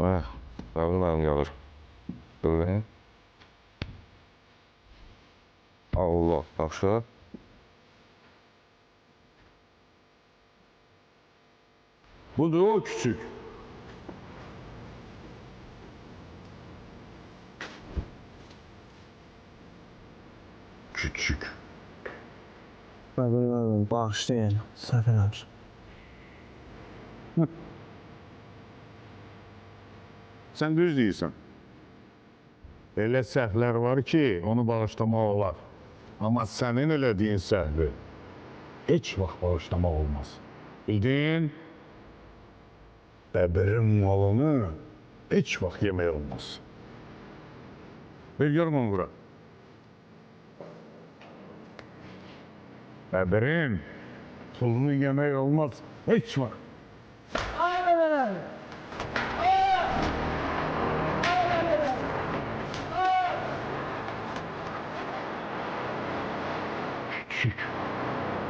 Ağır yağır. Böyle. Allah başa. Bu da o küçük. Küçük. Bağışlayın, Səfər. Sən düz deyirsən. Elə səhvlər var ki, onu bağışlamaq olar. Amma sənin elədiyin səhvi heç vaxt bağışlamaq olmaz. Bildin? Bəbirin malını heç vaxt yemək olmaz. Bir görüm onu bura. Bəbirin pulunu yemək olmaz heç vaxt. Küçük.